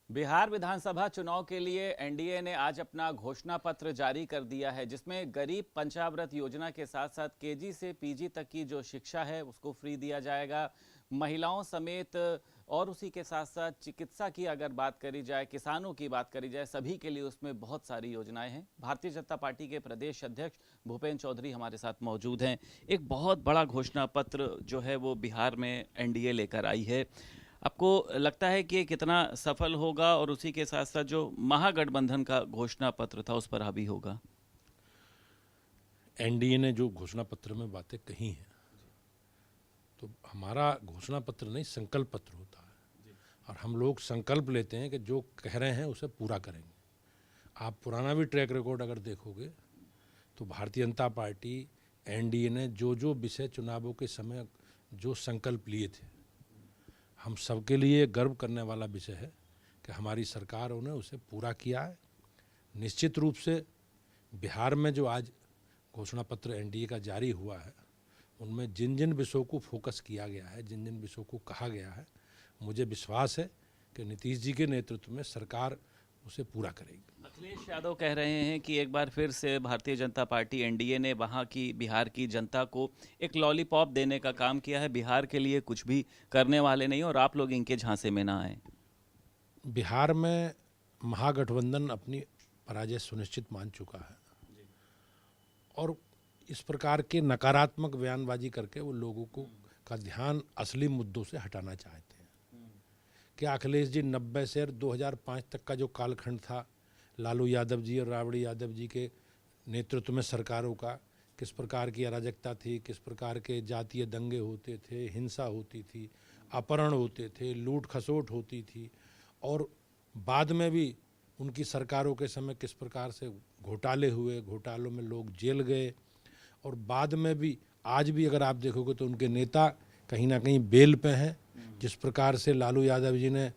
बिहार विधानसभा चुनाव के लिए एनडीए ने आज अपना घोषणा पत्र जारी कर दिया है, जिसमें गरीब पंचामृत योजना के साथ साथ केजी से पीजी तक की जो शिक्षा है उसको फ्री दिया जाएगा। महिलाओं समेत और उसी के साथ साथ चिकित्सा की अगर बात करी जाए, किसानों की बात करी जाए, सभी के लिए उसमें बहुत सारी योजनाएं हैं। भारतीय जनता पार्टी के प्रदेश अध्यक्ष भूपेंद्र चौधरी हमारे साथ मौजूद हैं। एक बहुत बड़ा घोषणा पत्र जो है वो बिहार में एनडीए लेकर आई है। आपको लगता है कि ये कितना सफल होगा और उसी के साथ साथ जो महागठबंधन का घोषणा पत्र था उस पर हावी होगा? एनडीए ने जो घोषणा पत्र में बातें कही हैं, तो हमारा घोषणा पत्र नहीं, संकल्प पत्र होता है। और हम लोग संकल्प लेते हैं कि जो कह रहे हैं उसे पूरा करेंगे। आप पुराना भी ट्रैक रिकॉर्ड अगर देखोगे तो भारतीय जनता पार्टी, एनडीए ने जो जो विषय चुनावों के समय जो संकल्प लिए थे, हम सबके लिए गर्व करने वाला विषय है कि हमारी सरकारों ने उसे पूरा किया है। निश्चित रूप से बिहार में जो आज घोषणा पत्र एनडीए का जारी हुआ है, उनमें जिन जिन विषयों को फोकस किया गया है, जिन जिन विषयों को कहा गया है, मुझे विश्वास है कि नीतीश जी के नेतृत्व में सरकार उसे पूरा करेगी। अखिलेश यादव कह रहे हैं कि एक बार फिर से भारतीय जनता पार्टी एनडीए ने वहां की बिहार की जनता को एक लॉलीपॉप देने का काम किया है, बिहार के लिए कुछ भी करने वाले नहीं और आप लोग इनके झांसे में ना आए। बिहार में महागठबंधन अपनी पराजय सुनिश्चित मान चुका है और इस प्रकार के नकारात्मक बयानबाजी करके वो लोगों को का ध्यान असली मुद्दों से हटाना चाहते हैं। क्या अखिलेश जी 90 से 2005 तक का जो कालखंड था, लालू यादव जी और राबड़ी यादव जी के नेतृत्व में सरकारों का, किस प्रकार की अराजकता थी, किस प्रकार के जातीय दंगे होते थे, हिंसा होती थी, अपहरण होते थे, लूट खसोट होती थी, और बाद में भी उनकी सरकारों के समय किस प्रकार से घोटाले हुए, घोटालों में लोग जेल गए, और बाद में भी आज भी अगर आप देखोगे तो उनके नेता कहीं ना कहीं बेल पे हैं। जिस प्रकार से लालू यादव जी ने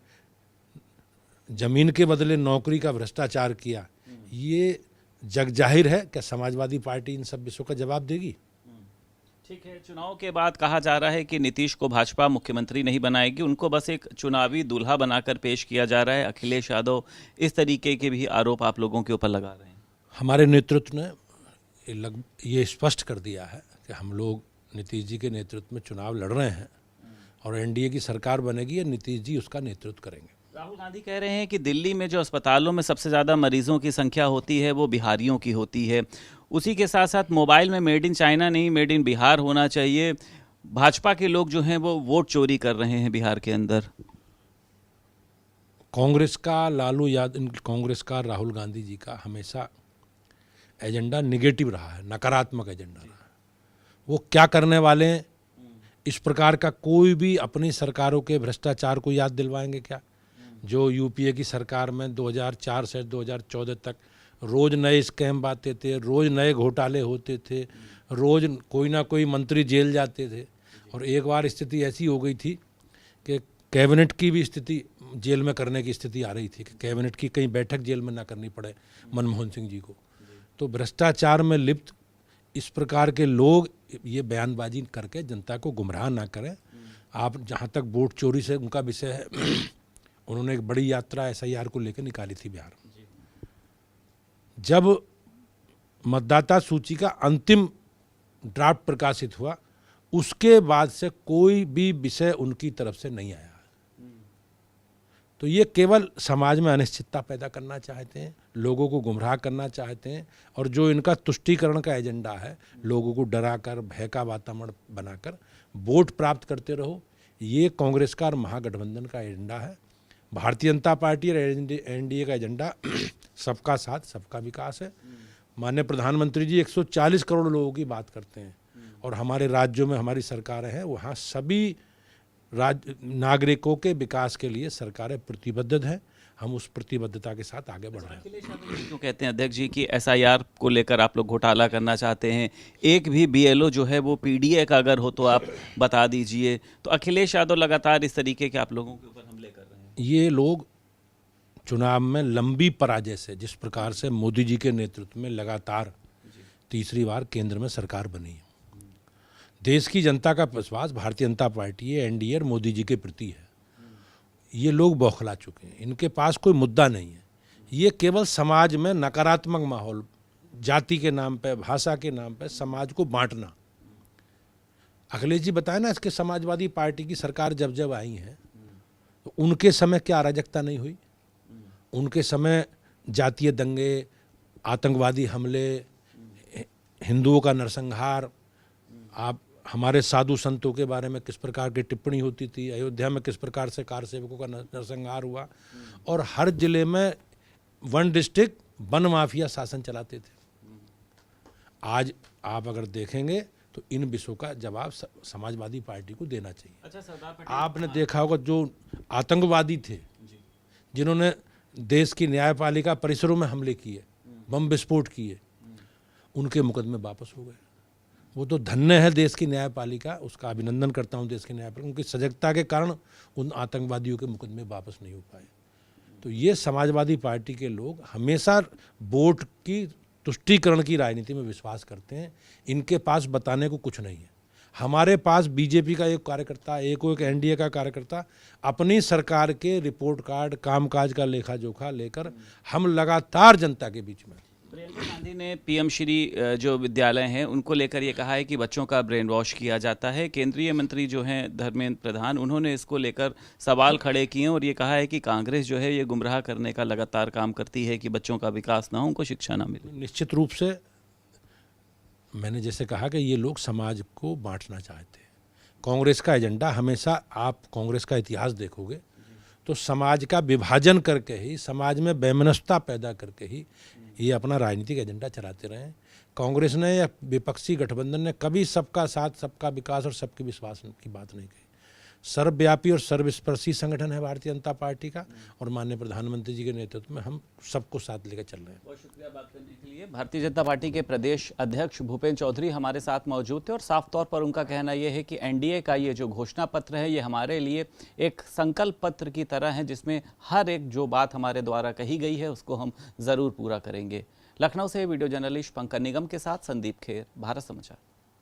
जमीन के बदले नौकरी का भ्रष्टाचार किया, ये जग जाहिर है कि समाजवादी पार्टी इन सब विषयों का जवाब देगी। ठीक है, चुनाव के बाद कहा जा रहा है कि नीतीश को भाजपा मुख्यमंत्री नहीं बनाएगी, उनको बस एक चुनावी दूल्हा बनाकर पेश किया जा रहा है। अखिलेश यादव इस तरीके के भी आरोप आप लोगों के ऊपर लगा रहे हैं। हमारे नेतृत्व ने ये स्पष्ट कर दिया है कि हम लोग नीतीश जी के नेतृत्व में चुनाव लड़ रहे हैं और एनडीए की सरकार बनेगी और नीतीश जी उसका नेतृत्व करेंगे। राहुल गांधी कह रहे हैं कि दिल्ली में जो अस्पतालों में सबसे ज़्यादा मरीजों की संख्या होती है वो बिहारियों की होती है। उसी के साथ साथ मोबाइल में मेड इन चाइना नहीं, मेड इन बिहार होना चाहिए। भाजपा के लोग जो हैं वो वोट चोरी कर रहे हैं बिहार के अंदर। कांग्रेस का कांग्रेस का राहुल गांधी जी का हमेशा एजेंडा निगेटिव रहा है, नकारात्मक एजेंडा रहा है। वो क्या करने वाले हैं, इस प्रकार का कोई भी अपनी सरकारों के भ्रष्टाचार को याद दिलवाएंगे क्या? जो यूपीए की सरकार में 2004 से 2014 तक रोज नए स्कैम आते थे, रोज नए घोटाले होते थे, रोज कोई ना कोई मंत्री जेल जाते थे, और एक बार स्थिति ऐसी हो गई थी कि कैबिनेट की भी स्थिति जेल में करने की स्थिति आ रही थी कि कैबिनेट की कहीं बैठक जेल में ना करनी पड़े मनमोहन सिंह जी को। तो भ्रष्टाचार में लिप्त इस प्रकार के लोग ये बयानबाजी करके जनता को गुमराह ना करें। आप जहाँ तक वोट चोरी से उनका विषय है, उन्होंने एक बड़ी यात्रा एसआईआर को लेकर निकाली थी बिहार में। जब मतदाता सूची का अंतिम ड्राफ्ट प्रकाशित हुआ, उसके बाद से कोई भी विषय उनकी तरफ से नहीं आया। तो ये केवल समाज में अनिश्चितता पैदा करना चाहते हैं, लोगों को गुमराह करना चाहते हैं, और जो इनका तुष्टीकरण का एजेंडा है, लोगों को डराकर, भय का वातावरण बनाकर वोट प्राप्त करते रहो, ये कांग्रेस का और महागठबंधन का एजेंडा है। भारतीय जनता पार्टी और एनडीए का एजेंडा सबका साथ, सबका विकास है। माननीय प्रधानमंत्री जी 140 करोड़ लोगों की बात करते हैं, और हमारे राज्यों में हमारी सरकारें हैं, वहाँ सभी नागरिकों के विकास के लिए सरकारें प्रतिबद्ध हैं। हम उस प्रतिबद्धता के साथ आगे बढ़ रहे हैं। अखिलेश यादव जी क्यों कहते हैं अध्यक्ष जी कि एसआईआर को लेकर आप लोग घोटाला करना चाहते हैं? एक भी बीएलओ जो है वो पीडीए का अगर हो तो आप बता दीजिए। तो अखिलेश यादव लगातार इस तरीके के आप लोगों के ऊपर हमले कर रहे हैं। ये लोग चुनाव में लंबी पराजय से, जिस प्रकार से मोदी जी के नेतृत्व में लगातार तीसरी बार केंद्र में सरकार बनी है, देश की जनता का विश्वास भारतीय जनता पार्टी, एनडीए और मोदी जी के प्रति है। ये लोग बौखला चुके हैं, इनके पास कोई मुद्दा नहीं है। ये केवल समाज में नकारात्मक माहौल, जाति के नाम पे, भाषा के नाम पे समाज को बांटना। अखिलेश जी बताए ना, इसके समाजवादी पार्टी की सरकार जब जब आई है तो उनके समय क्या अराजकता नहीं हुई? उनके समय जातीय दंगे, आतंकवादी हमले, हिंदुओं का नरसंहार, आप हमारे साधु संतों के बारे में किस प्रकार की टिप्पणी होती थी, अयोध्या में किस प्रकार से कार सेवकों का नरसंहार हुआ, और हर जिले में वन डिस्ट्रिक्ट वन माफिया शासन चलाते थे। आज आप अगर देखेंगे तो इन विषयों का जवाब समाजवादी पार्टी को देना चाहिए। अच्छा सरदार पटेल, आपने देखा होगा जो आतंकवादी थे जिन्होंने देश की न्यायपालिका परिसरों में हमले किए, बम विस्फोट किए, उनके मुकदमे वापस हो गए। वो तो धन्य है देश की न्यायपालिका, उसका अभिनंदन करता हूँ देश की न्यायपालिका, उनकी सजगता के कारण उन आतंकवादियों के मुकदमे वापस नहीं हो पाए। तो ये समाजवादी पार्टी के लोग हमेशा वोट की तुष्टीकरण की राजनीति में विश्वास करते हैं। इनके पास बताने को कुछ नहीं है। हमारे पास बीजेपी का एक कार्यकर्ता, एक एनडीए का कार्यकर्ता अपनी सरकार के रिपोर्ट कार्ड, कामकाज का लेखा जोखा लेकर हम लगातार जनता के बीच में। प्रियंका गांधी ने पीएम श्री जो विद्यालय हैं उनको लेकर ये कहा है कि बच्चों का ब्रेन वॉश किया जाता है। केंद्रीय मंत्री जो हैं धर्मेंद्र प्रधान, उन्होंने इसको लेकर सवाल खड़े किए और ये कहा है कि कांग्रेस जो है ये गुमराह करने का लगातार काम करती है कि बच्चों का विकास ना हो, उनको शिक्षा ना मिले। निश्चित रूप से मैंने जैसे कहा कि ये लोग समाज को बांटना चाहते हैं। कांग्रेस का एजेंडा हमेशा, आप कांग्रेस का इतिहास देखोगे तो समाज का विभाजन करके ही, समाज में वैमनस्यता पैदा करके ही ये अपना राजनीतिक एजेंडा चलाते रहे हैं। कांग्रेस ने या विपक्षी गठबंधन ने कभी सबका साथ, सबका विकास और सबके विश्वास की बात नहीं कही। सर्वव्यापी और सर्वस्पर्शी संगठन है भारतीय जनता पार्टी का, और माननीय प्रधानमंत्री जी के नेतृत्व में हम सबको साथ लेकर चल रहे हैं। बहुत शुक्रिया बात करने के लिए। भारतीय जनता पार्टी के प्रदेश अध्यक्ष भूपेंद्र चौधरी हमारे साथ मौजूद थे और साफ तौर पर उनका कहना यह है कि एनडीए का ये जो घोषणा पत्र है ये हमारे लिए एक संकल्प पत्र की तरह है, जिसमें हर एक जो बात हमारे द्वारा कही गई है उसको हम ज़रूर पूरा करेंगे। लखनऊ से वीडियो जर्नलिस्ट पंकज निगम के साथ संदीप खेर, भारत समाचार।